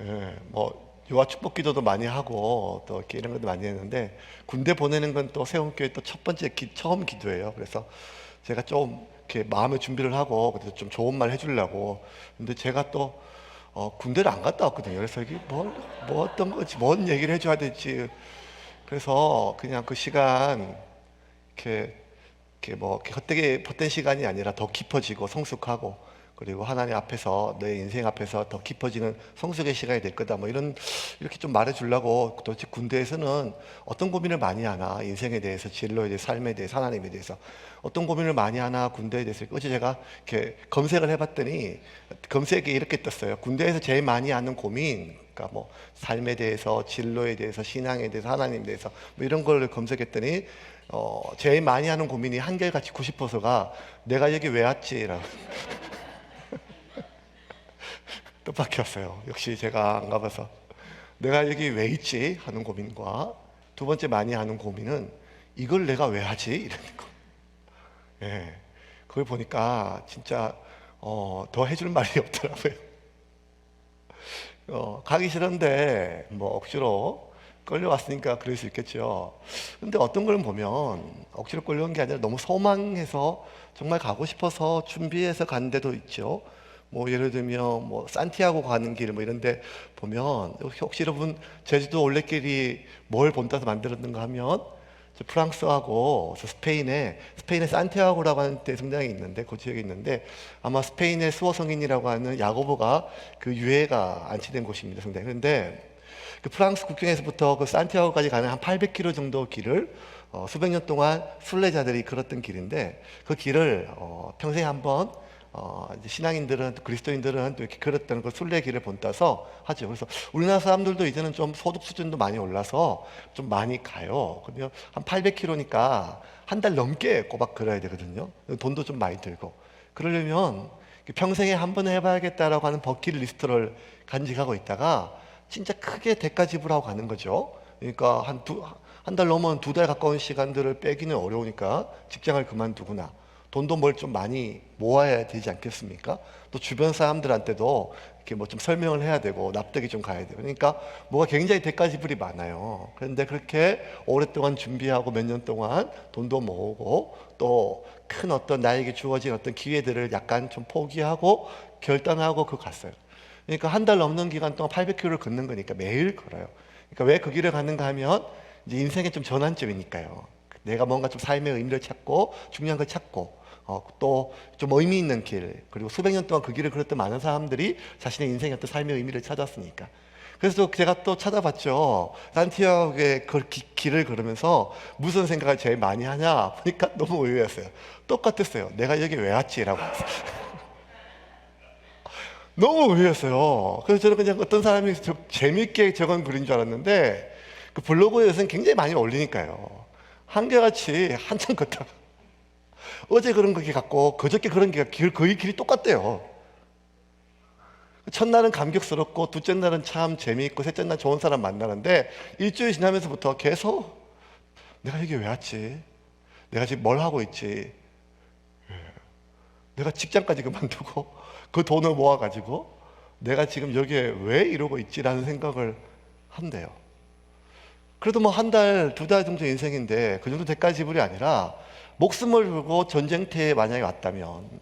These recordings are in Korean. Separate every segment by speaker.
Speaker 1: 예, 뭐 요한 축복 기도도 많이 하고 또 이렇게 이런 것도 많이 했는데, 군대 보내는 건 또 세운교회 또 첫 번째 처음 기도예요. 그래서 제가 좀 이렇게 마음의 준비를 하고 그래서 좀 좋은 말 해주려고. 근데 제가 또 군대를 안 갔다 왔거든요. 그래서 이게 뭐 어떤 거지, 뭔 얘기를 해줘야 될지. 그래서 그냥 그 시간 이렇게 뭐 이렇게 헛되게 헛된 시간이 아니라 더 깊어지고 성숙하고, 그리고 하나님 앞에서 내 인생 앞에서 더 깊어지는 성숙의 시간이 될 거다, 뭐 이렇게 좀 말해주려고. 도대체 군대에서는 어떤 고민을 많이 하나, 인생에 대해서, 진로에 대해서, 삶에 대해서, 하나님에 대해서 어떤 고민을 많이 하나, 군대에 대해서. 어제 제가 이렇게 검색을 해봤더니 검색에 이렇게 떴어요. 군대에서 제일 많이 하는 고민, 그러니까 뭐 삶에 대해서, 진로에 대해서, 신앙에 대해서, 하나님에 대해서 뭐 이런 걸 검색했더니 제일 많이 하는 고민이 한결같이 90%가 내가 여기 왜 왔지라고 뜻밖의 왔어요. 역시 제가 안 가봐서. 내가 여기 왜 있지 하는 고민과, 두 번째 많이 하는 고민은 이걸 내가 왜 하지 이러는 거. 예, 그걸 보니까 진짜 더 해줄 말이 없더라고요. 가기 싫은데 뭐 억지로 끌려왔으니까 그럴 수 있겠죠. 근데 어떤 걸 보면 억지로 끌려온 게 아니라 너무 소망해서 정말 가고 싶어서 준비해서 간 데도 있죠. 뭐 예를 들면 뭐 산티아고 가는 길 뭐 이런 데 보면, 혹시 여러분 제주도 올레길이 뭘 본따서 만들었는가 하면 저 프랑스하고 저 스페인의 산티아고라고 하는 데 성당이 있는데, 그 지역에 있는데, 아마 스페인의 수호 성인이라고 하는 야고보가 그 유해가 안치된 곳입니다, 성당. 그런데 그 프랑스 국경에서부터 그 산티아고까지 가는 한 800km 정도 길을 수백 년 동안 순례자들이 걸었던 길인데, 그 길을 평생에 한번 이제 신앙인들은, 또 그리스도인들은 또 이렇게 걸었다는 그 순례길을 본따서 하죠. 그래서 우리나라 사람들도 이제는 좀 소득 수준도 많이 올라서 좀 많이 가요. 그러면 한 800km니까 한 달 넘게 꼬박 걸어야 되거든요. 돈도 좀 많이 들고. 그러려면 평생에 한 번 해봐야겠다라고 하는 버킷리스트를 간직하고 있다가 진짜 크게 대가 지불하고 가는 거죠. 그러니까 한 달 넘은 2달 가까운 시간들을 빼기는 어려우니까 직장을 그만두거나 돈도 뭘 좀 많이 모아야 되지 않겠습니까? 또 주변 사람들한테도 이렇게 뭐 좀 설명을 해야 되고 납득이 좀 가야 되고, 그러니까 뭐가 굉장히 대가 지불이 많아요. 그런데 그렇게 오랫동안 준비하고 몇 년 동안 돈도 모으고 또 큰 어떤 나에게 주어진 어떤 기회들을 약간 좀 포기하고 결단하고 갔어요. 그러니까 한 달 넘는 기간 동안 800km를 걷는 거니까 매일 걸어요. 그러니까 왜 그 길을 가는가 하면 이제 인생의 좀 전환점이니까요. 내가 뭔가 좀 삶의 의미를 찾고 중요한 걸 찾고 또 좀 의미 있는 길, 그리고 수백 년 동안 그 길을 걸었던 많은 사람들이 자신의 인생의 어떤 삶의 의미를 찾았으니까. 그래서 제가 또 찾아봤죠. 산티아고의 그 길을 걸으면서 무슨 생각을 제일 많이 하냐 보니까 너무 의외였어요. 똑같았어요. 내가 여기 왜 왔지라고. 너무 의외였어요. 그래서 저는 그냥 어떤 사람이 재밌게 적은 글인 줄 알았는데, 그 블로그에 요새는 굉장히 많이 올리니까요. 한결같이 한참 걷다가 어제 그런 거 갖고 그저께 그런 게 거의 길이 똑같대요. 첫날은 감격스럽고 둘째 날은 참 재미있고 셋째 날 좋은 사람 만나는데, 일주일 지나면서부터 계속 내가 여기 왜 왔지? 내가 지금 뭘 하고 있지? 내가 직장까지 그만두고 그 돈을 모아가지고 내가 지금 여기에 왜 이러고 있지라는 생각을 한대요. 그래도 뭐 한 달, 2달 정도 인생인데 그 정도 대가 지불이 아니라 목숨을 걸고 전쟁터에 만약에 왔다면,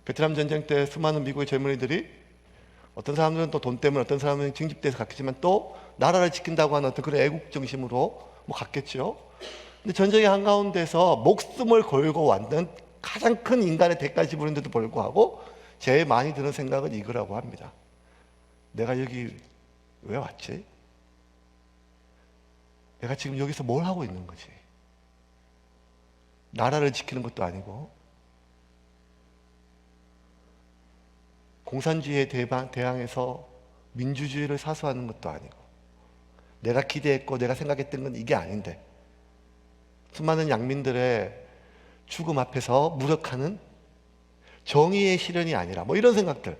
Speaker 1: 베트남 전쟁 때 수많은 미국의 젊은이들이, 어떤 사람들은 또 돈 때문에, 어떤 사람은 징집돼서 갔겠지만 또 나라를 지킨다고 하는 어떤 그런 애국 정신으로 뭐 갔겠죠. 근데 전쟁의 한가운데서 목숨을 걸고 왔는 가장 큰 인간의 대가 지불인데도 불구하고 제일 많이 드는 생각은 이거라고 합니다. 내가 여기 왜 왔지? 내가 지금 여기서 뭘 하고 있는 거지? 나라를 지키는 것도 아니고, 공산주의에 대항해서 민주주의를 사수하는 것도 아니고, 내가 기대했고 내가 생각했던 건 이게 아닌데, 수많은 양민들의 죽음 앞에서 무력하는 정의의 실현이 아니라 뭐 이런 생각들,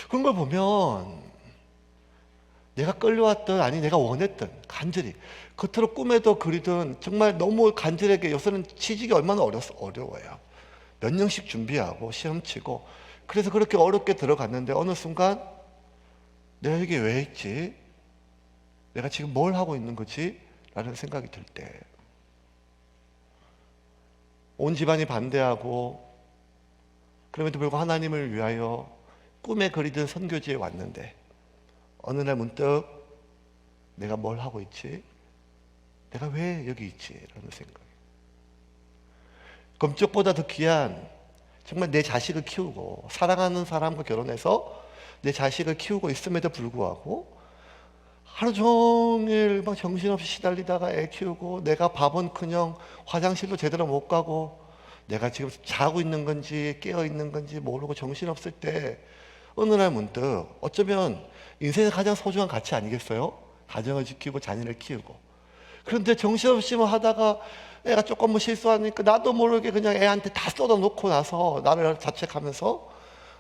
Speaker 1: 그런 걸 보면 내가 끌려왔던, 아니 내가 원했던, 간절히 겉으로 꿈에도 그리던 정말 너무 간절하게, 요새는 취직이 얼마나 어려워요. 몇 년씩 준비하고 시험 치고, 그래서 그렇게 어렵게 들어갔는데 어느 순간 내가 여기 왜 있지? 내가 지금 뭘 하고 있는 거지? 라는 생각이 들 때, 온 집안이 반대하고 그럼에도 불구하고 하나님을 위하여 꿈에 그리던 선교지에 왔는데 어느 날 문득 내가 뭘 하고 있지? 내가 왜 여기 있지? 라는 생각. 금쪽보다 더 귀한 정말 내 자식을 키우고 사랑하는 사람과 결혼해서 내 자식을 키우고 있음에도 불구하고 하루 종일 막 정신없이 시달리다가 애 키우고 내가 밥은커녕 화장실도 제대로 못 가고 내가 지금 자고 있는 건지 깨어 있는 건지 모르고 정신없을 때 어느 날 문득 어쩌면 인생의 가장 소중한 가치 아니겠어요? 가정을 지키고 자녀를 키우고. 그런데 정신없이 뭐 하다가 애가 조금 뭐 실수하니까 나도 모르게 그냥 애한테 다 쏟아놓고 나서 나를 자책하면서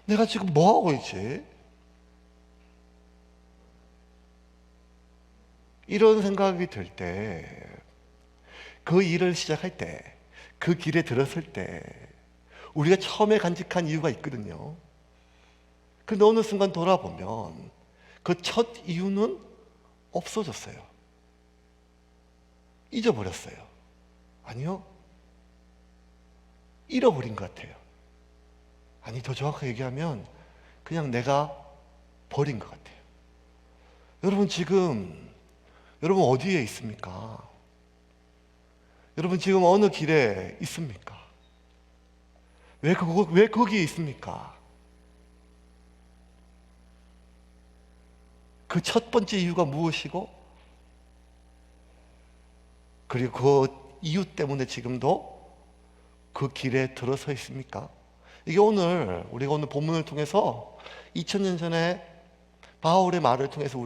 Speaker 1: 내가 지금 뭐 하고 있지? 이런 생각이 들 때, 그 일을 시작할 때, 그 길에 들었을 때 우리가 처음에 간직한 이유가 있거든요. 그런데 어느 순간 돌아보면 그 첫 이유는 없어졌어요. 잊어버렸어요. 아니요, 잃어버린 것 같아요. 아니, 더 정확하게 얘기하면 그냥 내가 버린 것 같아요. 여러분 지금 여러분 어디에 있습니까? 여러분 지금 어느 길에 있습니까? 왜 거기에 있습니까? 그 첫 번째 이유가 무엇이고, 그리고 그 이유 때문에 지금도 그 길에 들어서 있습니까? 이게 우리가 오늘 본문을 통해서 2000년 전에 바울의 말을 통해서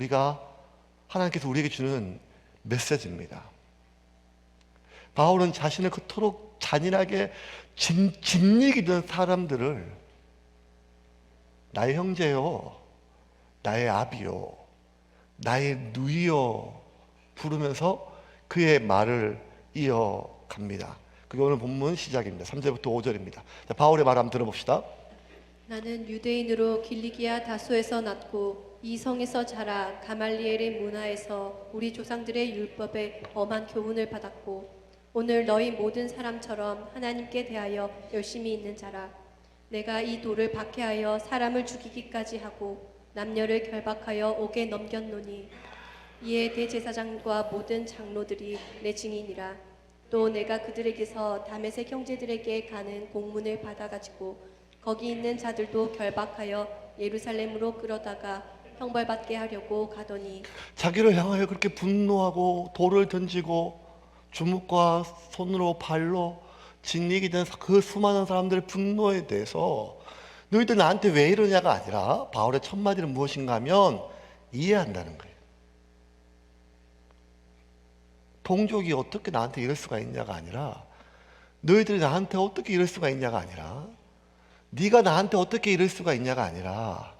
Speaker 1: 하나님께서 우리에게 주는 메시지입니다. 바울은 자신을 그토록 잔인하게 짓이기던 사람들을 나의 형제요, 나의 아비요, 나의 누이요 부르면서 그의 말을 이어갑니다. 그게 오늘 본문 시작입니다. 3절부터 5절입니다. 자, 바울의 말 한번 들어봅시다.
Speaker 2: 나는 유대인으로 길리기아 다소에서 났고 이 성에서 자라 가말리엘의 문화에서 우리 조상들의 율법에 엄한 교훈을 받았고 오늘 너희 모든 사람처럼 하나님께 대하여 열심히 있는 자라. 내가 이 돌을 박해하여 사람을 죽이기까지 하고 남녀를 결박하여 옥에 넘겼노니 이에 대제사장과 모든 장로들이 내 증인이라. 또 내가 그들에게서 다메섹 형제들에게 가는 공문을 받아가지고 거기 있는 자들도 결박하여 예루살렘으로 끌어다가 형벌받게 하려고 가더니
Speaker 1: 자기를 향하여 그렇게 분노하고 돌을 던지고 주먹과 손으로 발로 짓이기던 그 수많은 사람들의 분노에 대해서 너희들 나한테 왜 이러냐가 아니라 바울의 첫 마디는 무엇인가 하면 이해한다는 거예요. 동족이 어떻게 나한테 이럴 수가 있냐가 아니라, 너희들이 나한테 어떻게 이럴 수가 있냐가 아니라, 네가 나한테 어떻게 이럴 수가 있냐가 아니라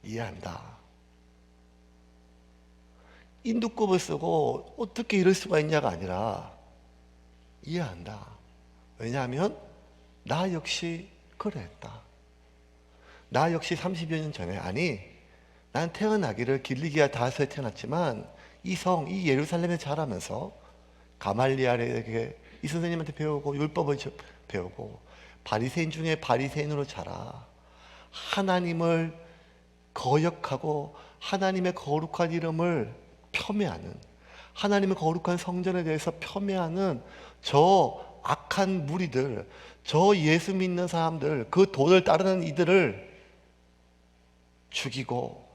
Speaker 1: 이해한다. 인두껍을 쓰고 어떻게 이럴 수가 있냐가 아니라 이해한다. 왜냐하면 나 역시 그랬다. 나 역시 30여 년 전에, 난 태어나기를 길리기아 다소에 태어났지만 이 예루살렘에 자라면서 가말리엘에게 이 선생님한테 배우고 율법을 배우고 바리새인 중에 바리새인으로 자라 하나님을 거역하고 하나님의 거룩한 이름을 폄훼하는, 하나님의 거룩한 성전에 대해서 폄훼하는 저 악한 무리들, 저 예수 믿는 사람들, 그 도를 따르는 이들을 죽이고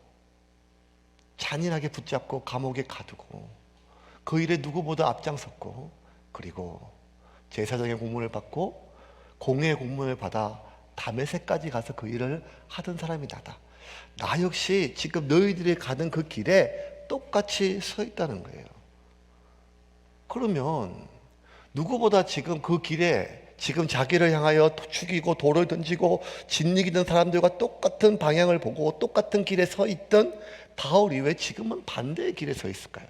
Speaker 1: 잔인하게 붙잡고 감옥에 가두고 그 일에 누구보다 앞장섰고, 그리고 제사장의 공문을 받고 공회의 공문을 받아 다메섹까지 가서 그 일을 하던 사람이 나다. 나 역시 지금 너희들이 가는 그 길에 똑같이 서 있다는 거예요. 그러면 누구보다 지금 그 길에 지금 자기를 향하여 죽이고 돌을 던지고 짓이기던 사람들과 똑같은 방향을 보고 똑같은 길에 서 있던 바울이 왜 지금은 반대의 길에 서 있을까요?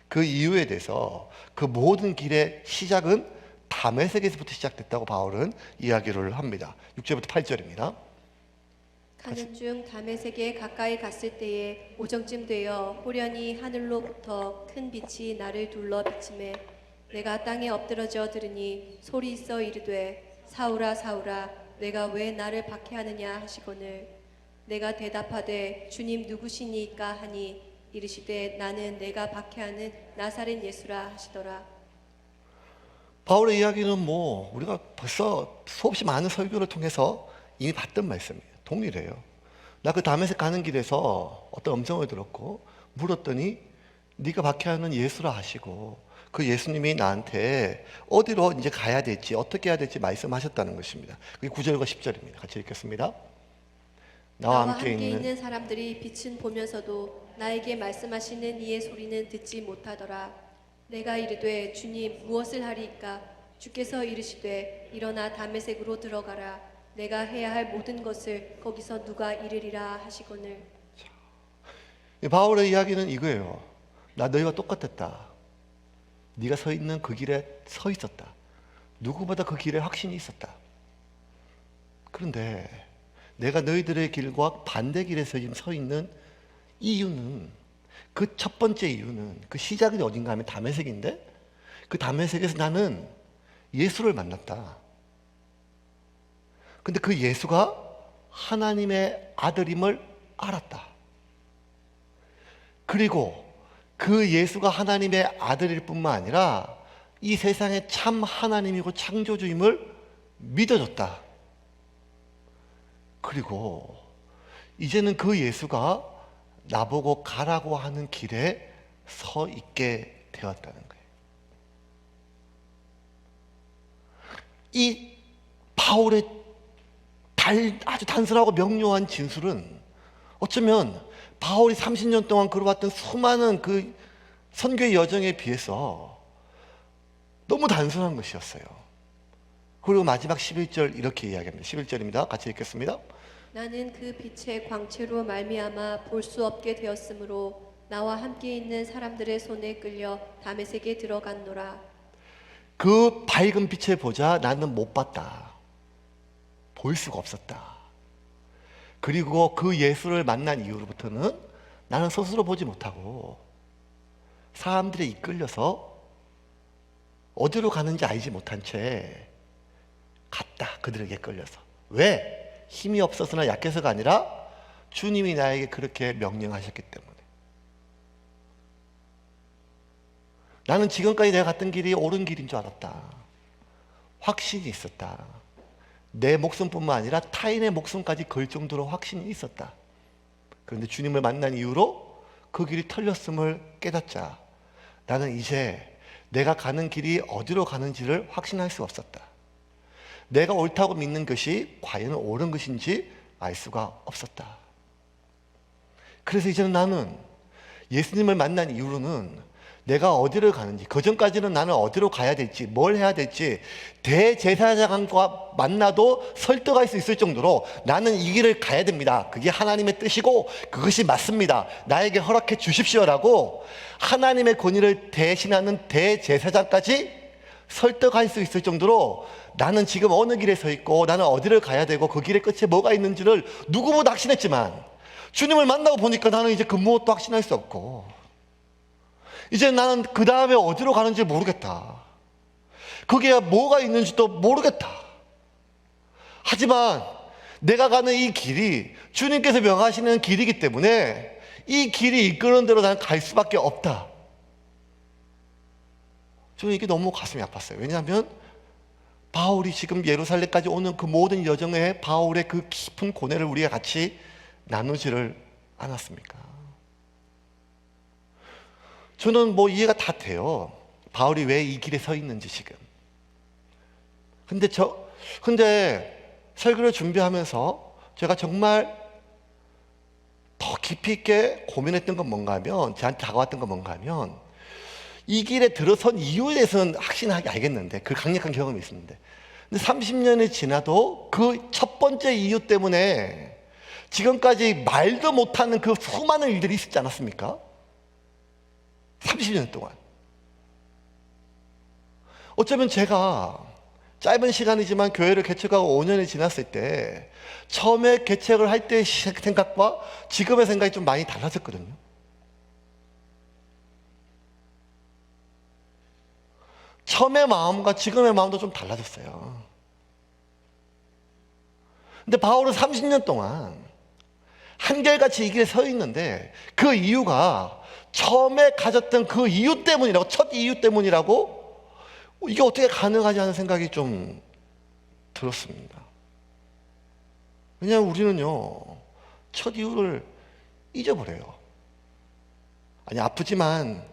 Speaker 1: 그 이유에 대해서 그 모든 길의 시작은 다메섹에서부터 시작됐다고 바울은 이야기를 합니다. 6절부터 8절입니다.
Speaker 2: 가는 중 다메섹에 가까이 갔을 때에 오정쯤 되어 호련히 하늘로부터 큰 빛이 나를 둘러 비치매 내가 땅에 엎드러져 들으니 소리 있어 이르되 사울아 사울아 내가 왜 나를 박해하느냐 하시거늘 내가 대답하되 주님 누구시니까 하니 이르시되 나는 내가 박해하는 나사렛 예수라 하시더라.
Speaker 1: 바울의 이야기는 뭐 우리가 벌써 수없이 많은 설교를 통해서 이미 봤던 말씀이에요. 동일해요. 나 그 다메섹 가는 길에서 어떤 음성을 들었고 물었더니 네가 박해하는 예수라 하시고 그 예수님이 나한테 어디로 이제 가야 될지 어떻게 해야 될지 말씀하셨다는 것입니다. 그게 9절과 10절입니다. 같이 읽겠습니다. 나와 함께 있는
Speaker 2: 사람들이 빛은 보면서도 나에게 말씀하시는 이의 소리는 듣지 못하더라. 내가 이르되 주님 무엇을 하리이까? 주께서 이르시되 일어나 다메섹으로 들어가라. 내가 해야 할 모든 것을 거기서 누가 이르리라 하시거늘.
Speaker 1: 바울의 이야기는 이거예요. 나 너희와 똑같았다. 네가 서 있는 그 길에 서 있었다. 누구보다 그 길에 확신이 있었다. 그런데 내가 너희들의 길과 반대 길에 지금 서 있는 이유는 그 첫 번째 이유는 그 시작이 어딘가 하면 다메섹인데 그 다메섹에서 나는 예수를 만났다. 근데 그 예수가 하나님의 아들임을 알았다. 그리고 그 예수가 하나님의 아들일 뿐만 아니라 이 세상의 참 하나님이고 창조주임을 믿어줬다. 그리고 이제는 그 예수가 나보고 가라고 하는 길에 서 있게 되었다는 거예요. 이 바울의 아주 단순하고 명료한 진술은 어쩌면 바울이 30년 동안 걸어왔던 수많은 그 선교의 여정에 비해서 너무 단순한 것이었어요. 그리고 마지막 11절 이렇게 이야기합니다. 11절입니다. 같이 읽겠습니다.
Speaker 2: 나는 그 빛의 광채로 말미암아 볼 수 없게 되었으므로 나와 함께 있는 사람들의 손에 끌려 다메섹에 들어갔노라.
Speaker 1: 그 밝은 빛을 보자 나는 못 봤다. 볼 수가 없었다. 그리고 그 예수를 만난 이후로부터는 나는 스스로 보지 못하고 사람들에 이끌려서 어디로 가는지 알지 못한 채 갔다. 그들에게 끌려서. 왜? 힘이 없어서나 약해서가 아니라 주님이 나에게 그렇게 명령하셨기 때문에. 나는 지금까지 내가 갔던 길이 옳은 길인 줄 알았다. 확신이 있었다. 내 목숨뿐만 아니라 타인의 목숨까지 걸 정도로 확신이 있었다. 그런데 주님을 만난 이후로 그 길이 털렸음을 깨닫자 나는 이제 내가 가는 길이 어디로 가는지를 확신할 수 없었다. 내가 옳다고 믿는 것이 과연 옳은 것인지 알 수가 없었다. 그래서 이제는 나는 예수님을 만난 이후로는 내가 어디를 가는지, 그전까지는 나는 어디로 가야 될지, 뭘 해야 될지 대제사장과 만나도 설득할 수 있을 정도로 나는 이 길을 가야 됩니다. 그게 하나님의 뜻이고 그것이 맞습니다. 나에게 허락해 주십시오라고 하나님의 권위를 대신하는 대제사장까지 설득할 수 있을 정도로 나는 지금 어느 길에 서 있고 나는 어디를 가야 되고 그 길의 끝에 뭐가 있는지를 누구보다 확신했지만 주님을 만나고 보니까 나는 이제 그 무엇도 확신할 수 없고 이제 나는 그 다음에 어디로 가는지 모르겠다. 거기에 뭐가 있는지도 모르겠다. 하지만 내가 가는 이 길이 주님께서 명하시는 길이기 때문에 이 길이 이끄는 대로 나는 갈 수밖에 없다. 저는 이게 너무 가슴이 아팠어요. 왜냐하면 바울이 지금 예루살렘까지 오는 그 모든 여정에 바울의 그 깊은 고뇌를 우리가 같이 나누지를 않았습니까? 저는 뭐 이해가 다 돼요. 바울이 왜 이 길에 서 있는지 지금. 근데 설교를 준비하면서 제가 정말 더 깊이 있게 고민했던 건 뭔가 하면, 저한테 다가왔던 건 뭔가 하면, 이 길에 들어선 이유에 대해서는 확신하게 알겠는데, 그 강력한 경험이 있었는데, 근데 30년이 지나도 그 첫 번째 이유 때문에 지금까지 말도 못하는 그 수많은 일들이 있었지 않았습니까? 30년 동안. 어쩌면 제가 짧은 시간이지만 교회를 개척하고 5년이 지났을 때 처음에 개척을 할 때의 생각과 지금의 생각이 좀 많이 달라졌거든요. 처음의 마음과 지금의 마음도 좀 달라졌어요. 근데 바울은 30년 동안 한결같이 이 길에 서 있는데 그 이유가 처음에 가졌던 그 이유 때문이라고, 첫 이유 때문이라고, 이게 어떻게 가능하지 하는 생각이 좀 들었습니다. 왜냐하면 우리는요, 첫 이유를 잊어버려요. 아니, 아프지만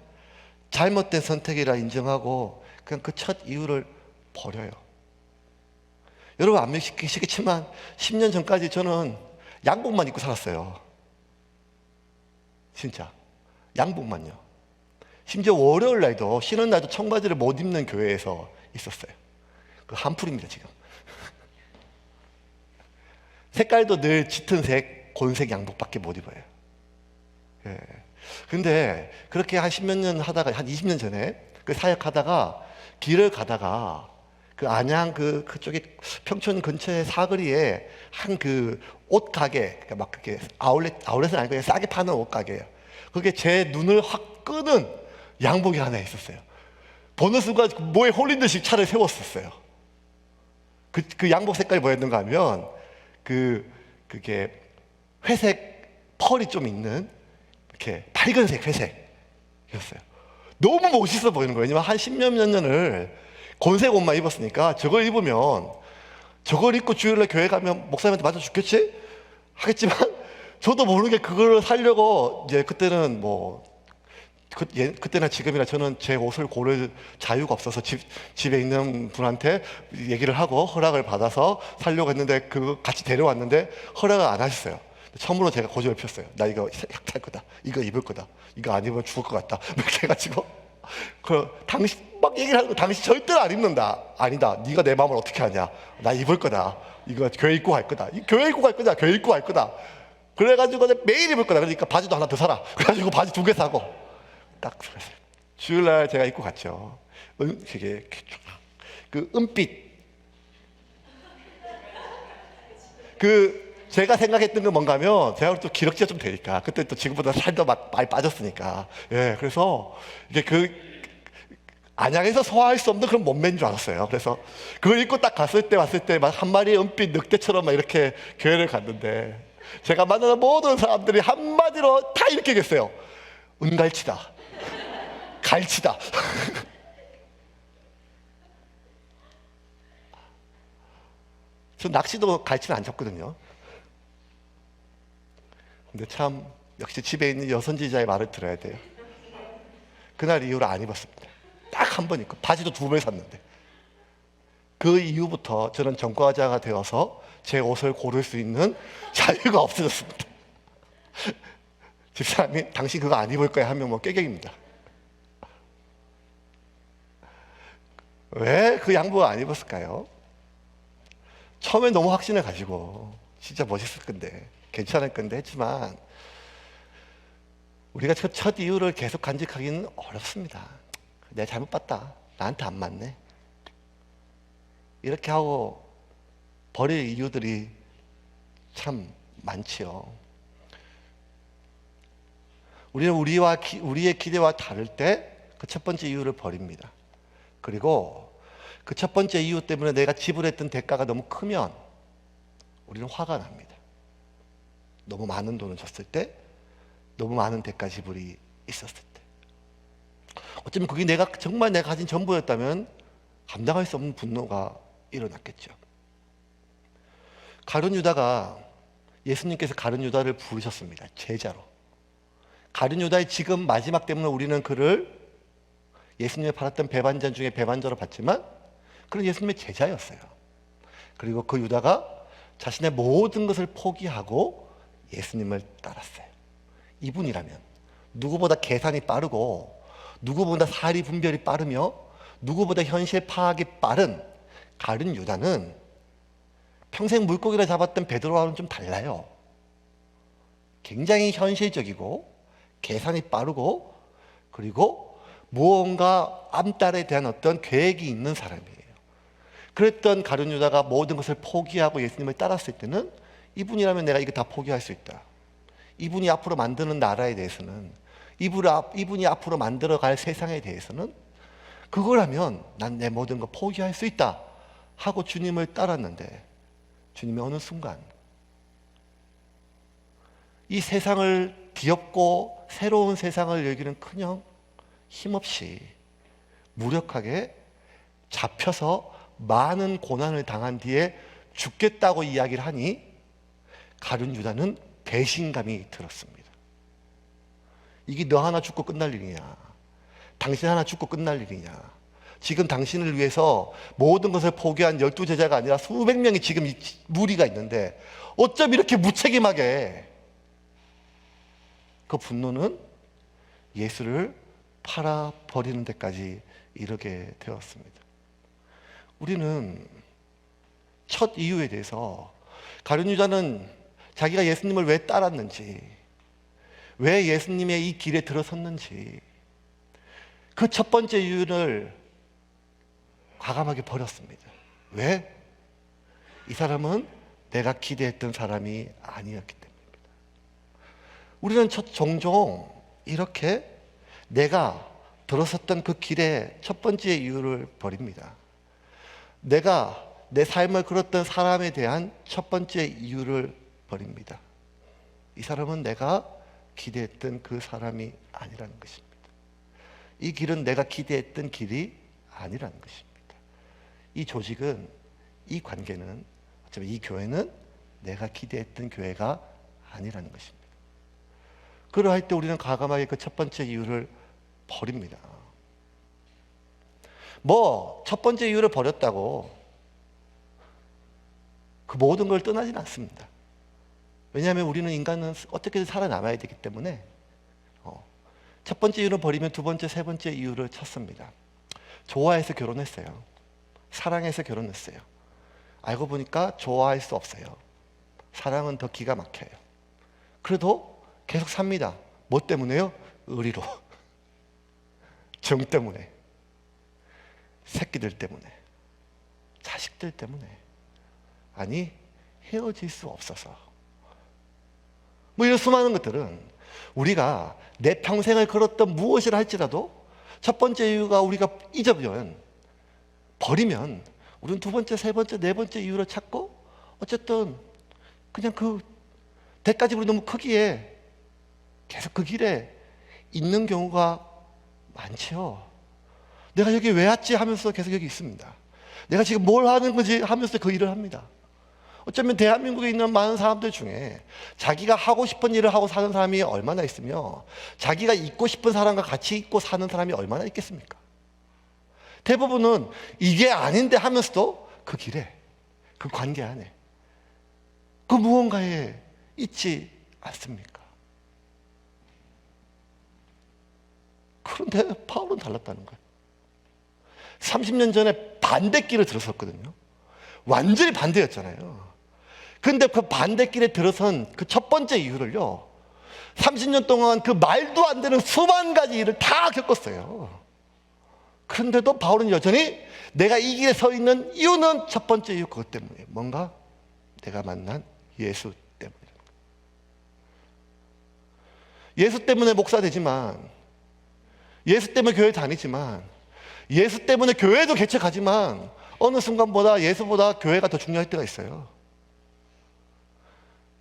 Speaker 1: 잘못된 선택이라 인정하고 그냥 그 첫 이유를 버려요. 여러분 안 믿으시겠지만 10년 전까지 저는 양복만 입고 살았어요. 진짜 양복만요. 심지어 월요일 날도, 쉬는 날도 청바지를 못 입는 교회에서 있었어요. 그 한풀입니다 지금. 색깔도 늘 짙은 색, 곤색 양복밖에 못 입어요. 예. 근데 그렇게 한 10몇 년 하다가, 한 20년 전에 그 사역하다가 길을 가다가 그 안양 그쪽에 평촌 근처의 사거리에 한 그 옷 가게, 그러니까 막 그렇게 아울렛은 아니고 그냥 싸게 파는 옷 가게예요. 그게 제 눈을 확 끄는 양복이 하나 있었어요. 보는 순간 뭐에 홀린 듯이 차를 세웠었어요. 그 양복 색깔이 뭐였는가 하면 그게 회색 펄이 좀 있는 이렇게 밝은색 회색이었어요. 너무 멋있어 보이는 거예요. 왜냐면 한 10몇 년을 곤색 옷만 입었으니까 저걸 입으면, 저걸 입고 주일날 교회 가면 목사님한테 맞아 죽겠지? 하겠지만 저도 모르게 그걸 사려고, 이제 그때는 그때나 지금이나 저는 제 옷을 고를 자유가 없어서 집에 있는 분한테 얘기를 하고 허락을 받아서 사려고 했는데 같이 데려왔는데 허락을 안 하셨어요. 처음으로 제가 고집을 폈어요. 나 이거 살 거다. 이거 입을 거다. 이거 안 입으면 죽을 것 같다. 이렇게 해가지고 당신 막 얘기를 하고, 당신 절대로 안 입는다. 아니다. 네가 내 마음을 어떻게 아냐. 나 입을 거다. 이거 교회 입고 갈 거다. 교회 입고 갈 거다. 교회 입고 갈 거다. 그래가지고 매일 입을 거다. 그러니까 바지도 하나 더 사라. 그래가지고 바지 2개 사고 딱 그랬어요. 주일날 제가 입고 갔죠. 그게 그 은빛, 제가 생각했던 건 뭔가 하면, 제가 또 기럭지가 좀 되니까, 그때 또 지금보다 살도 많이 빠졌으니까, 예, 그래서 이게 안양에서 소화할 수 없는 그런 몸매인 줄 알았어요. 그래서 그걸 입고 딱 왔을 때 막 한 마리의 은빛 늑대처럼 막 이렇게 교회를 갔는데, 제가 만나는 모든 사람들이 한마디로 다 이렇게 얘기했어요. 은갈치다. 갈치다. 저 낚시도 갈치는 안 잡거든요. 근데 참 역시 집에 있는 여선지자의 말을 들어야 돼요. 그날 이후로 안 입었습니다. 딱 한 번 입고 바지도 2벌 샀는데, 그 이후부터 저는 전과자가 되어서 제 옷을 고를 수 있는 자유가 없어졌습니다. 집사람이 당신 그거 안 입을 거야 하면 뭐 꾀객입니다. 왜 그 양복을 안 입었을까요? 처음에 너무 확신을 가지고 진짜 멋있을 건데, 괜찮을 건데 했지만, 우리가 첫 이유를 계속 간직하기는 어렵습니다. 내가 잘못 봤다. 나한테 안 맞네. 이렇게 하고 버릴 이유들이 참 많지요. 우리는 우리의 기대와 다를 때 그 첫 번째 이유를 버립니다. 그리고 그 첫 번째 이유 때문에 내가 지불했던 대가가 너무 크면 우리는 화가 납니다. 너무 많은 돈을 줬을 때, 너무 많은 대가 지불이 있었을 때, 어쩌면 그게 정말 내가 가진 전부였다면 감당할 수 없는 분노가 일어났겠죠. 가룟 유다가, 예수님께서 가룟 유다를 부르셨습니다. 제자로. 가룟 유다의 지금 마지막 때문에 우리는 그를 예수님을 팔았던 배반자 중에 배반자로 봤지만, 그는 예수님의 제자였어요. 그리고 그 유다가 자신의 모든 것을 포기하고 예수님을 따랐어요. 이분이라면 누구보다 계산이 빠르고, 누구보다 사리 분별이 빠르며, 누구보다 현실 파악이 빠른 가룟 유다는 평생 물고기를 잡았던 베드로와는 좀 달라요. 굉장히 현실적이고 계산이 빠르고, 그리고 무언가 암달에 대한 어떤 계획이 있는 사람이에요. 그랬던 가룟 유다가 모든 것을 포기하고 예수님을 따랐을 때는 이분이라면 내가 이거 다 포기할 수 있다. 이분이 앞으로 만드는 나라에 대해서는, 이분이 앞으로 만들어갈 세상에 대해서는 그걸 하면 난 내 모든 거 포기할 수 있다 하고 주님을 따랐는데, 주님이 어느 순간 이 세상을 뒤엎고 새로운 세상을 여기는커녕 힘없이 무력하게 잡혀서 많은 고난을 당한 뒤에 죽겠다고 이야기를 하니 가룟 유다는 배신감이 들었습니다. 이게 너 하나 죽고 끝날 일이냐? 당신 하나 죽고 끝날 일이냐? 지금 당신을 위해서 모든 것을 포기한 12제자가 아니라 수백 명이 지금 이 무리가 있는데 어쩜 이렇게 무책임하게. 그 분노는 예수를 팔아버리는 데까지 이르게 되었습니다. 우리는 첫 이유에 대해서 가룟 유다는 자기가 예수님을 왜 따랐는지, 왜 예수님의 이 길에 들어섰는지 그 첫 번째 이유를 과감하게 버렸습니다. 왜? 이 사람은 내가 기대했던 사람이 아니었기 때문입니다. 우리는 종종 이렇게 내가 들어섰던 그 길의 첫 번째 이유를 버립니다. 내가 내 삶을 걸었던 사람에 대한 첫 번째 이유를 버립니다. 이 사람은 내가 기대했던 그 사람이 아니라는 것입니다. 이 길은 내가 기대했던 길이 아니라는 것입니다. 이 조직은, 이 관계는, 어쩌면 이 교회는 내가 기대했던 교회가 아니라는 것입니다. 그러할 때 우리는 과감하게 그 첫 번째 이유를 버립니다. 첫 번째 이유를 버렸다고 그 모든 걸 떠나진 않습니다. 왜냐하면 우리는 인간은 어떻게든 살아남아야 되기 때문에 첫 번째 이유를 버리면 두 번째, 세 번째 이유를 찾습니다. 좋아해서 결혼했어요. 사랑해서 결혼했어요. 알고 보니까 좋아할 수 없어요. 사랑은 더 기가 막혀요. 그래도 계속 삽니다. 뭐 때문에요? 의리로. 정 때문에. 새끼들 때문에. 자식들 때문에. 아니, 헤어질 수 없어서. 이런 수많은 것들은 우리가 내 평생을 걸었던 무엇이라 할지라도 첫 번째 이유가 우리가 잊어버리면, 버리면 우리는 두 번째, 세 번째, 네 번째 이유를 찾고 어쨌든 그냥 그 대가집으로 너무 크기에 계속 그 길에 있는 경우가 많죠. 내가 여기 왜 왔지 하면서 계속 여기 있습니다. 내가 지금 뭘 하는 거지 하면서 그 일을 합니다. 어쩌면 대한민국에 있는 많은 사람들 중에 자기가 하고 싶은 일을 하고 사는 사람이 얼마나 있으며 자기가 있고 싶은 사람과 같이 있고 사는 사람이 얼마나 있겠습니까? 대부분은 이게 아닌데 하면서도 그 길에, 그 관계 안에, 그 무언가에 있지 않습니까? 그런데 바울은 달랐다는 거예요. 30년 전에 반대길을 들었었거든요. 완전히 반대였잖아요. 근데 그 반대길에 들어선 그 첫 번째 이유를요, 30년 동안 그 말도 안 되는 수만 가지 일을 다 겪었어요. 그런데도 바울은 여전히 내가 이 길에 서 있는 이유는 첫 번째 이유, 그것 때문이에요. 뭔가? 내가 만난 예수 때문이에요. 예수 때문에 목사 되지만, 예수 때문에 교회 다니지만, 예수 때문에 교회도 개척하지만 어느 순간보다 예수보다 교회가 더 중요할 때가 있어요.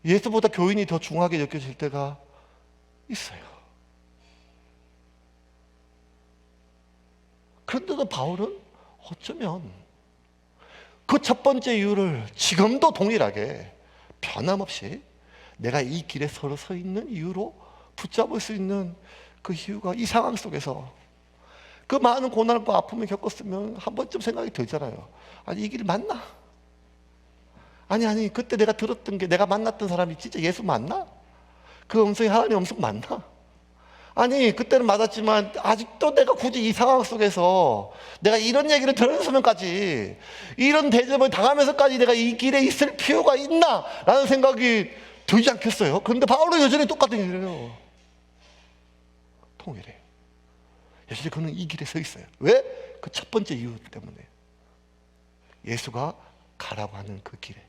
Speaker 1: 예수보다 교인이 더 중요하게 느껴질 때가 있어요. 그런데도 바울은 어쩌면 그 첫 번째 이유를 지금도 동일하게 변함없이 내가 이 길에 서 있는 이유로 붙잡을 수 있는 그 이유가, 이 상황 속에서 그 많은 고난과 아픔을 겪었으면 한 번쯤 생각이 들잖아요. 아니, 이 길이 맞나? 아니, 그때 내가 들었던 게, 내가 만났던 사람이 진짜 예수 맞나? 그 음성이 하나님 음성 맞나? 아니, 그때는 맞았지만 아직도 내가 굳이 이 상황 속에서 내가 이런 얘기를 들었으면까지, 이런 대접을 당하면서까지 내가 이 길에 있을 필요가 있나? 라는 생각이 들지 않겠어요? 그런데 바울은 여전히 똑같은 일이에요. 통일해요. 여전히 그는 이 길에 서 있어요. 왜? 그 첫 번째 이유 때문에. 예수가 가라고 하는 그 길에.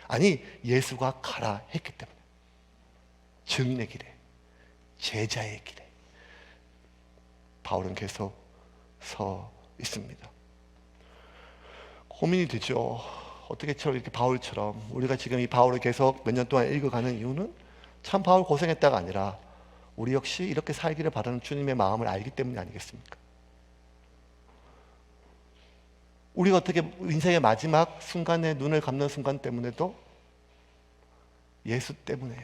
Speaker 1: 아니, 예수가 가라 했기 때문에. 증인의 길에, 제자의 길에 바울은 계속 서 있습니다. 고민이 되죠. 어떻게 이렇게 바울처럼, 우리가 지금 이 바울을 계속 몇 년 동안 읽어가는 이유는 참 바울 고생했다가 아니라 우리 역시 이렇게 살기를 바라는 주님의 마음을 알기 때문이 아니겠습니까? 우리가 어떻게 인생의 마지막 순간에 눈을 감는 순간 때문에도 예수 때문에,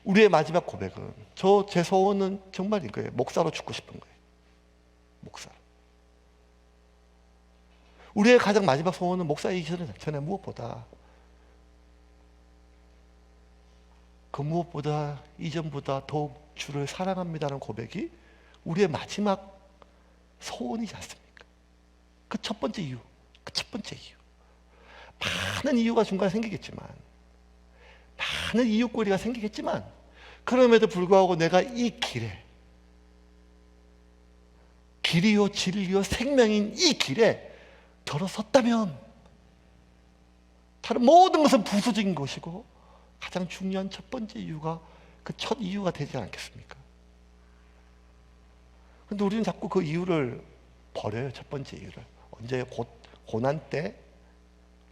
Speaker 1: 우리의 마지막 고백은, 제 소원은 정말 이거예요. 목사로 죽고 싶은 거예요. 목사로. 우리의 가장 마지막 소원은 목사이기 전에 무엇보다, 그 무엇보다 이전보다 더욱 주를 사랑합니다라는 고백이 우리의 마지막 소원이지 않습니까? 그 첫 번째 이유, 그 첫 번째 이유. 많은 이유가 중간에 생기겠지만, 많은 이유거리가 생기겠지만, 그럼에도 불구하고 내가 이 길이요 진리요 생명인 이 길에 들어섰다면 다른 모든 것은 부수적인 것이고 가장 중요한 첫 번째 이유가 그 첫 이유가 되지 않겠습니까? 근데 우리는 자꾸 그 이유를 버려요. 첫 번째 이유를. 언제? 고난 때,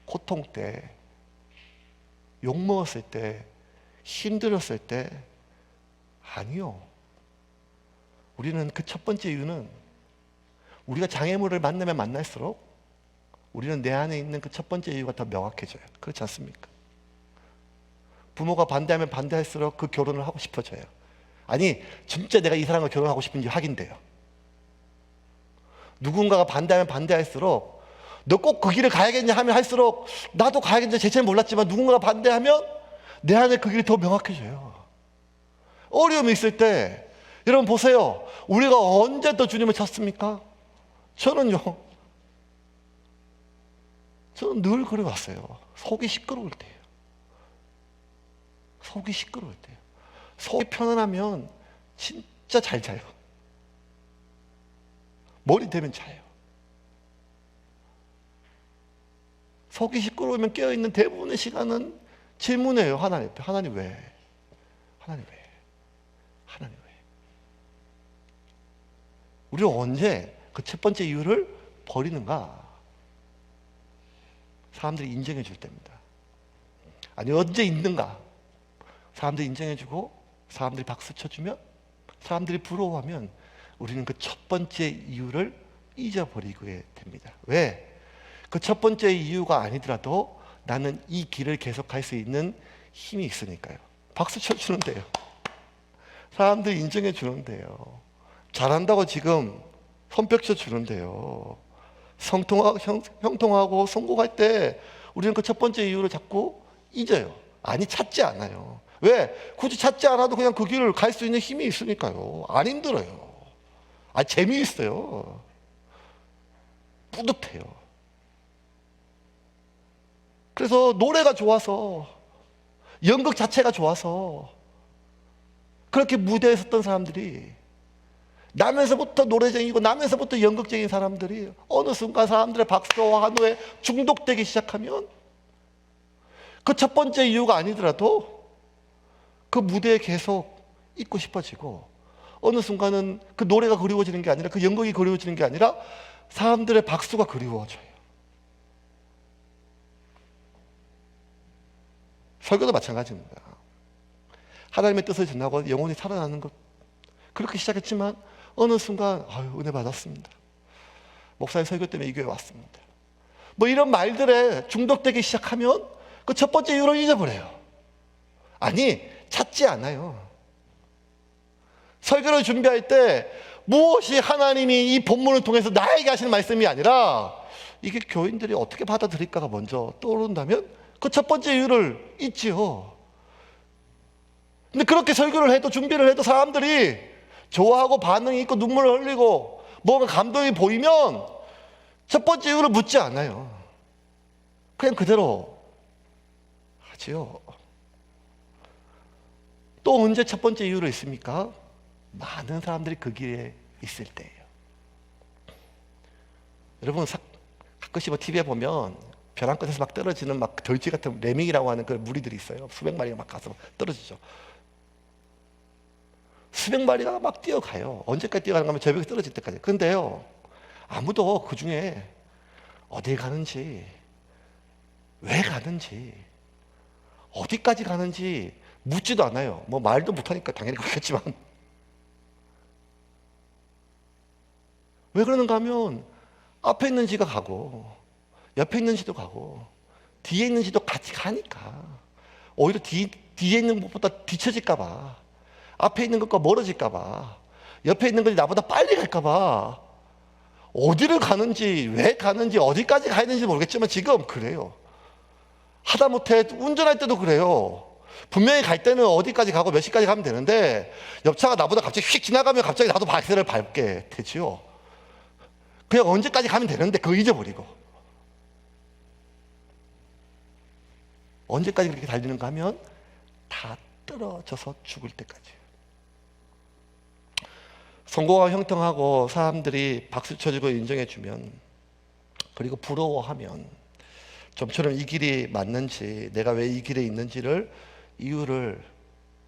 Speaker 1: 고통 때, 욕먹었을 때, 힘들었을 때. 아니요. 우리는 그 첫 번째 이유는 우리가 장애물을 만나면 만날수록 우리는 내 안에 있는 그 첫 번째 이유가 더 명확해져요. 그렇지 않습니까? 부모가 반대하면 반대할수록 그 결혼을 하고 싶어져요. 아니, 진짜 내가 이 사람과 결혼하고 싶은지 확인돼요. 누군가가 반대하면 반대할수록 너 꼭 그 길을 가야겠냐 하면 할수록 나도 가야겠냐 제체는 몰랐지만 누군가가 반대하면 내 안에 그 길이 더 명확해져요. 어려움이 있을 때 여러분 보세요. 우리가 언제 또 주님을 찾습니까? 저는 늘 그래왔어요. 속이 시끄러울 때예요. 속이 시끄러울 때예요. 속이 편안하면 진짜 잘 자요. 머리 대면 자요. 속이 시끄러우면 깨어있는 대부분의 시간은 질문해요. 하나님 앞에. 하나님 왜? 하나님 왜? 하나님 왜? 우리가 언제 그 첫 번째 이유를 버리는가? 사람들이 인정해 줄 때입니다. 아니, 언제 있는가? 사람들이 인정해 주고 사람들이 박수 쳐주면, 사람들이 부러워하면 우리는 그 첫 번째 이유를 잊어버리게 됩니다. 왜? 그 첫 번째 이유가 아니더라도 나는 이 길을 계속할 수 있는 힘이 있으니까요. 박수 쳐주는데요. 사람들이 인정해 주는데요. 잘한다고 지금 손뼉쳐 주는데요. 형통하고 성공할 때 우리는 그 첫 번째 이유를 자꾸 잊어요. 아니, 찾지 않아요. 왜? 굳이 찾지 않아도 그냥 그 길을 갈 수 있는 힘이 있으니까요. 안 힘들어요. 재미있어요. 뿌듯해요. 그래서 노래가 좋아서, 연극 자체가 좋아서 그렇게 무대에 섰던 사람들이, 나면서부터 노래쟁이고 나면서부터 연극쟁인 사람들이 어느 순간 사람들의 박수와 환호에 중독되기 시작하면 그 첫 번째 이유가 아니더라도 그 무대에 계속 있고 싶어지고, 어느 순간은 그 노래가 그리워지는 게 아니라, 그 연극이 그리워지는 게 아니라 사람들의 박수가 그리워져요. 설교도 마찬가지입니다. 하나님의 뜻을 전하고 영혼이 살아나는 것, 그렇게 시작했지만 어느 순간 은혜 받았습니다. 목사의 설교 때문에 이 교회 왔습니다. 뭐 이런 말들에 중독되기 시작하면 그 첫 번째 이유를 잊어버려요. 아니, 찾지 않아요. 설교를 준비할 때 무엇이 하나님이 이 본문을 통해서 나에게 하시는 말씀이 아니라 이게 교인들이 어떻게 받아들일까가 먼저 떠오른다면 그 첫 번째 이유를 잊지요. 근데 그렇게 설교를 해도, 준비를 해도 사람들이 좋아하고 반응이 있고 눈물을 흘리고 뭔가 감동이 보이면 첫 번째 이유를 묻지 않아요. 그냥 그대로 하지요. 또 언제 첫 번째 이유를 있습니까? 많은 사람들이 그 길에 있을 때예요. 여러분, 가끔씩 뭐 TV에 보면 벼랑 끝에서 막 떨어지는 막 돌지 같은 레밍이라고 하는 그 무리들이 있어요. 수백 마리가 막 가서 떨어지죠. 수백 마리가 막 뛰어가요. 언제까지 뛰어가는가 하면 절벽에 떨어질 때까지. 근데요, 아무도 그 중에 어디에 가는지, 왜 가는지, 어디까지 가는지 묻지도 않아요. 뭐 말도 못하니까 당연히 그렇겠지만. 왜 그러는가 하면 앞에 있는 지가 가고 옆에 있는 지도 가고 뒤에 있는 지도 같이 가니까 오히려 뒤에 있는 것보다 뒤처질까 봐, 앞에 있는 것과 멀어질까 봐, 옆에 있는 것이 나보다 빨리 갈까 봐 어디를 가는지 왜 가는지 어디까지 가야 되는지 모르겠지만 지금 그래요. 하다못해 운전할 때도 그래요. 분명히 갈 때는 어디까지 가고 몇 시까지 가면 되는데 옆차가 나보다 갑자기 휙 지나가면 갑자기 나도 박스를 밟게 되지요. 그냥 언제까지 가면 되는데 그거 잊어버리고 언제까지 그렇게 달리는가 하면 다 떨어져서 죽을 때까지. 성공하고 형통하고 사람들이 박수 쳐주고 인정해주면, 그리고 부러워하면 좀처럼 이 길이 맞는지, 내가 왜 이 길에 있는지를 이유를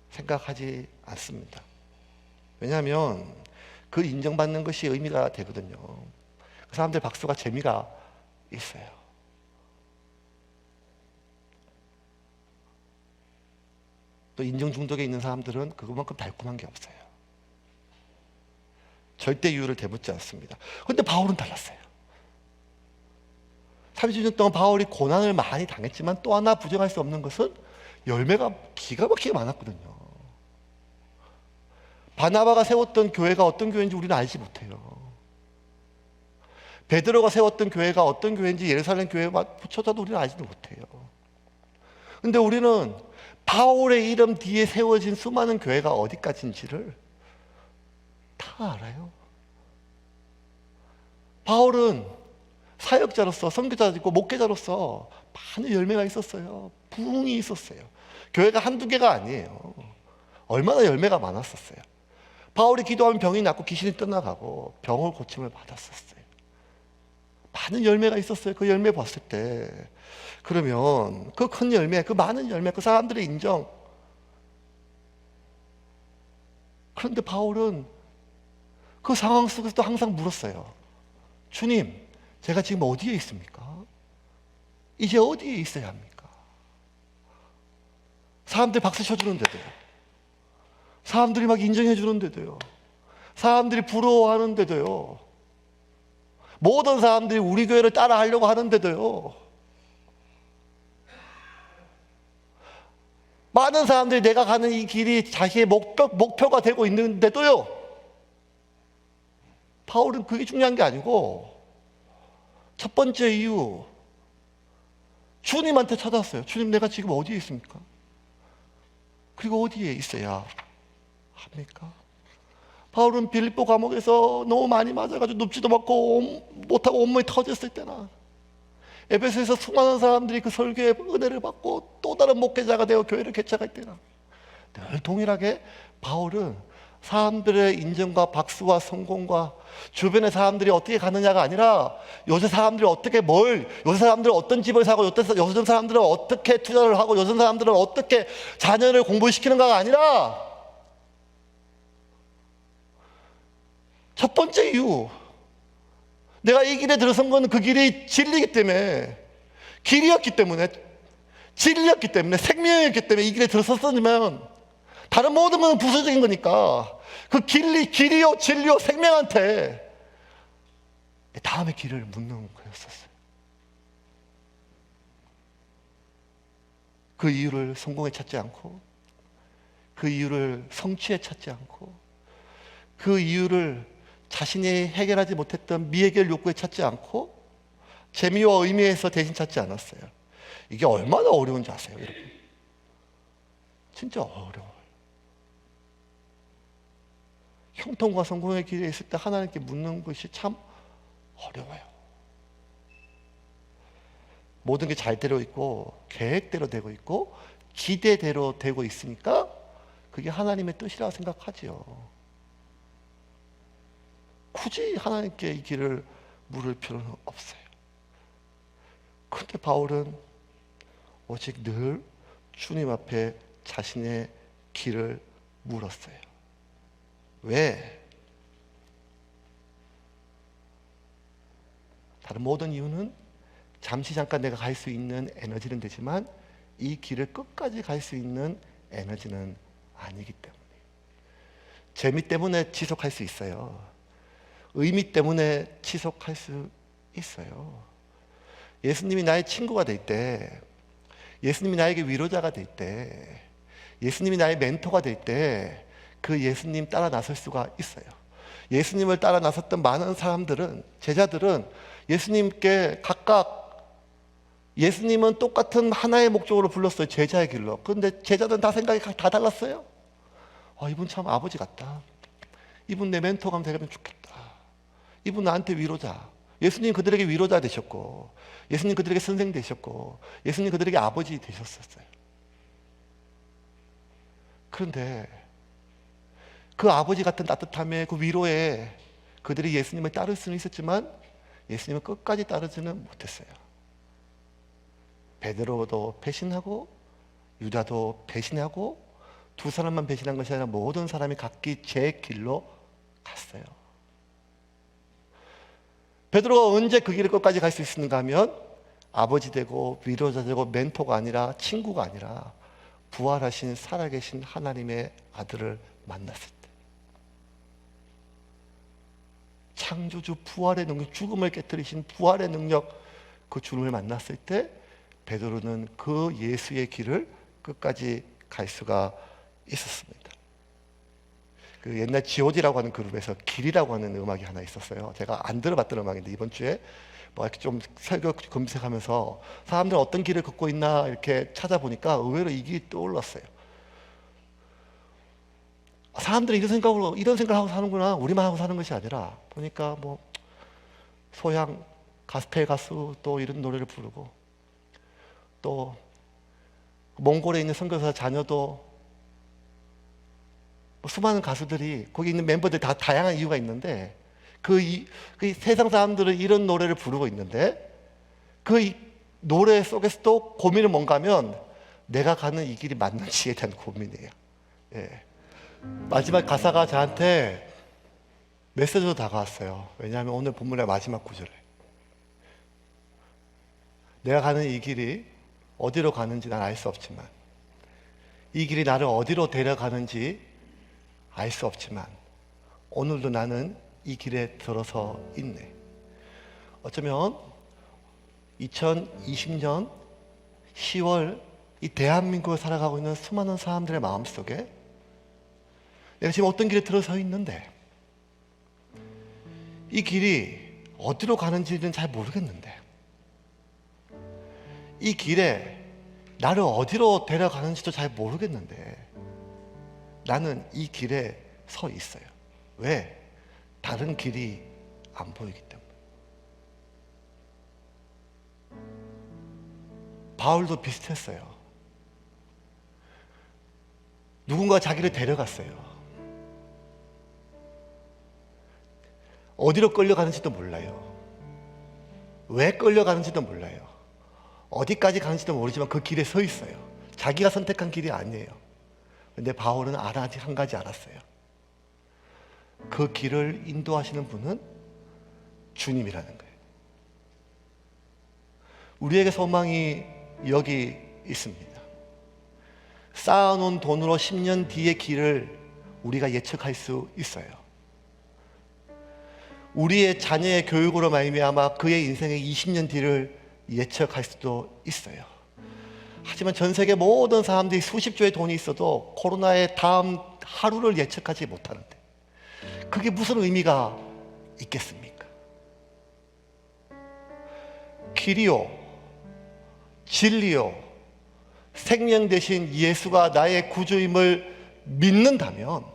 Speaker 1: 생각하지 않습니다. 왜냐하면 그 인정받는 것이 의미가 되거든요. 그 사람들 박수가 재미가 있어요. 또 인정 중독에 있는 사람들은 그것만큼 달콤한 게 없어요. 절대 이유를 대묻지 않습니다. 그런데 바울은 달랐어요. 30년 동안 바울이 고난을 많이 당했지만 또 하나 부정할 수 없는 것은 열매가 기가 막히게 많았거든요. 바나바가 세웠던 교회가 어떤 교회인지 우리는 알지 못해요. 베드로가 세웠던 교회가 어떤 교회인지 예루살렘 교회조차도 우리는 알지도 못해요. 근데 우리는 바울의 이름 뒤에 세워진 수많은 교회가 어디까지인지를 다 알아요. 바울은 사역자로서, 선교자이고 목회자로서 많은 열매가 있었어요. 부흥이 있었어요. 교회가 한두 개가 아니에요. 얼마나 열매가 많았었어요. 바울이 기도하면 병이 낫고 귀신이 떠나가고 병을 고침을 받았었어요. 많은 열매가 있었어요. 그 열매 봤을 때 그러면 그 큰 열매, 그 많은 열매, 그 사람들의 인정. 그런데 바울은 그 상황 속에서도 항상 물었어요. 주님, 제가 지금 어디에 있습니까? 이제 어디에 있어야 합니까? 사람들이 박수 쳐주는데도요, 사람들이 막 인정해 주는데도요, 사람들이 부러워하는데도요, 모든 사람들이 우리 교회를 따라 하려고 하는데도요, 많은 사람들이 내가 가는 이 길이 자기의 목표가 되고 있는데도요, 바울은 그게 중요한 게 아니고 첫 번째 이유, 주님한테 찾았어요. 주님, 내가 지금 어디에 있습니까? 그리고 어디에 있어야 합니까? 바울은 빌립보 감옥에서 너무 많이 맞아가지고 눕지도 못하고 온몸이 터졌을 때나, 에베소에서 수많은 사람들이 그 설교의 은혜를 받고 또 다른 목회자가 되어 교회를 개척할 때나, 늘 동일하게 바울은 사람들의 인정과 박수와 성공과 주변의 사람들이 어떻게 가느냐가 아니라 요새 사람들이 요새 사람들은 어떤 집을 사고, 요새 사람들은 어떻게 투자를 하고, 요새 사람들은 어떻게 자녀를 공부시키는가가 아니라 첫 번째 이유, 내가 이 길에 들어선 건 그 길이 진리이기 때문에, 길이었기 때문에, 진리였기 때문에, 생명이었기 때문에 이 길에 들어섰으면 다른 모든 건 부수적인 거니까 그 길이요 진리요 생명한테 다음의 길을 묻는 거였었어요. 그 이유를 성공에 찾지 않고, 그 이유를 성취에 찾지 않고, 그 이유를 자신이 해결하지 못했던 미해결 욕구에 찾지 않고 재미와 의미에서 대신 찾지 않았어요. 이게 얼마나 어려운지 아세요, 여러분? 진짜 어려워요. 형통과 성공의 길에 있을 때 하나님께 묻는 것이 참 어려워요. 모든 게 잘 되고 있고 계획대로 되고 있고 기대대로 되고 있으니까 그게 하나님의 뜻이라고 생각하지요. 굳이 하나님께 이 길을 물을 필요는 없어요. 그런데 바울은 오직 늘 주님 앞에 자신의 길을 물었어요. 왜? 다른 모든 이유는 잠시 잠깐 내가 갈 수 있는 에너지는 되지만 이 길을 끝까지 갈 수 있는 에너지는 아니기 때문에. 재미 때문에 지속할 수 있어요. 의미 때문에 지속할 수 있어요. 예수님이 나의 친구가 될 때, 예수님이 나에게 위로자가 될 때, 예수님이 나의 멘토가 될 때 그 예수님 따라 나설 수가 있어요. 예수님을 따라 나섰던 많은 사람들은, 제자들은 예수님께 각각, 예수님은 똑같은 하나의 목적으로 불렀어요. 제자의 길로. 그런데 제자들은 다 생각이 다 달랐어요. 이분 참 아버지 같다. 이분 내 멘토가 되면 좋겠다. 이분 나한테 위로자. 예수님 그들에게 위로자 되셨고, 예수님 그들에게 선생 되셨고, 예수님 그들에게 아버지 되셨었어요. 그런데 그 아버지 같은 따뜻함에, 그 위로에 그들이 예수님을 따를 수는 있었지만 예수님을 끝까지 따르지는 못했어요. 베드로도 배신하고 유다도 배신하고 두 사람만 배신한 것이 아니라 모든 사람이 각기 제 길로 갔어요. 베드로가 언제 그 길을 끝까지 갈 수 있었는가 하면 아버지 되고 위로자 되고 멘토가 아니라, 친구가 아니라 부활하신 살아계신 하나님의 아들을 만났을 때, 창조주 부활의 능력, 죽음을 깨뜨리신 부활의 능력, 그 주님을 만났을 때 베드로는 그 예수의 길을 끝까지 갈 수가 있었습니다. 그 옛날 G.O.D라고 하는 그룹에서 길이라고 하는 음악이 하나 있었어요. 제가 안 들어봤던 음악인데 이번 주에 뭐 이렇게 좀 설교 검색하면서 사람들은 어떤 길을 걷고 있나 이렇게 찾아보니까 의외로 이 길이 떠올랐어요. 사람들이 이런 생각을 하고 사는구나. 우리만 하고 사는 것이 아니라 보니까 뭐 소양 가스펠 가수 또 이런 노래를 부르고, 또 몽골에 있는 선교사 자녀도 뭐 수많은 가수들이, 거기 있는 멤버들 다 다양한 이유가 있는데 그 세상 사람들은 이런 노래를 부르고 있는데 그 노래 속에서도 고민은 뭔가 하면 내가 가는 이 길이 맞는지에 대한 고민이에요. 예. 마지막 가사가 저한테 메시지로 다가왔어요. 왜냐하면 오늘 본문의 마지막 구절에 내가 가는 이 길이 어디로 가는지 난 알 수 없지만, 이 길이 나를 어디로 데려가는지 알 수 없지만 오늘도 나는 이 길에 들어서 있네. 어쩌면 2020년 10월 이 대한민국을 살아가고 있는 수많은 사람들의 마음속에 내가 지금 어떤 길에 들어서 있는데 이 길이 어디로 가는지는 잘 모르겠는데, 이 길에 나를 어디로 데려가는지도 잘 모르겠는데 나는 이 길에 서 있어요. 왜? 다른 길이 안 보이기 때문에. 바울도 비슷했어요. 누군가 자기를 데려갔어요. 어디로 끌려가는지도 몰라요. 왜 끌려가는지도 몰라요. 어디까지 가는지도 모르지만 그 길에 서 있어요. 자기가 선택한 길이 아니에요. 근데 바울은 아직 한 가지 알았어요. 그 길을 인도하시는 분은 주님이라는 거예요. 우리에게 소망이 여기 있습니다. 쌓아놓은 돈으로 10년 뒤의 길을 우리가 예측할 수 있어요. 우리의 자녀의 교육으로 말미암아 그의 인생의 20년 뒤를 예측할 수도 있어요. 하지만 전 세계 모든 사람들이 수십조의 돈이 있어도 코로나의 다음 하루를 예측하지 못하는데 그게 무슨 의미가 있겠습니까? 길이요, 진리요, 생명 대신 예수가 나의 구주임을 믿는다면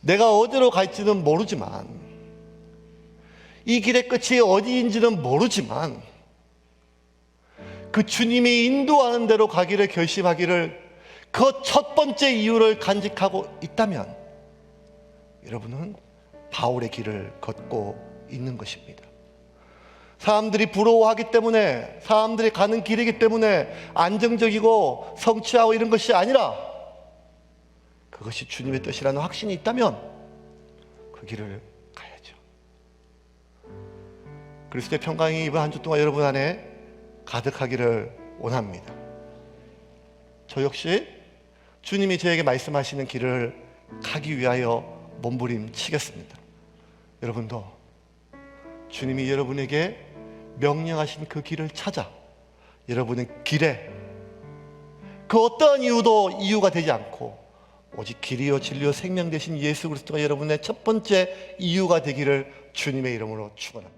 Speaker 1: 내가 어디로 갈지는 모르지만, 이 길의 끝이 어디인지는 모르지만 그 주님이 인도하는 대로 가기를 결심하기를 그 첫 번째 이유를 간직하고 있다면 여러분은 바울의 길을 걷고 있는 것입니다. 사람들이 부러워하기 때문에, 사람들이 가는 길이기 때문에 안정적이고 성취하고 이런 것이 아니라 그것이 주님의 뜻이라는 확신이 있다면 그 길을 가야죠. 그리스도의 평강이 이번 한 주 동안 여러분 안에 가득하기를 원합니다. 저 역시 주님이 저에게 말씀하시는 길을 가기 위하여 몸부림치겠습니다. 여러분도 주님이 여러분에게 명령하신 그 길을 찾아 여러분의 길에 그 어떠한 이유도 이유가 되지 않고 오직 길이요 진리요 생명 되신 예수 그리스도가 여러분의 첫 번째 이유가 되기를 주님의 이름으로 축원합니다.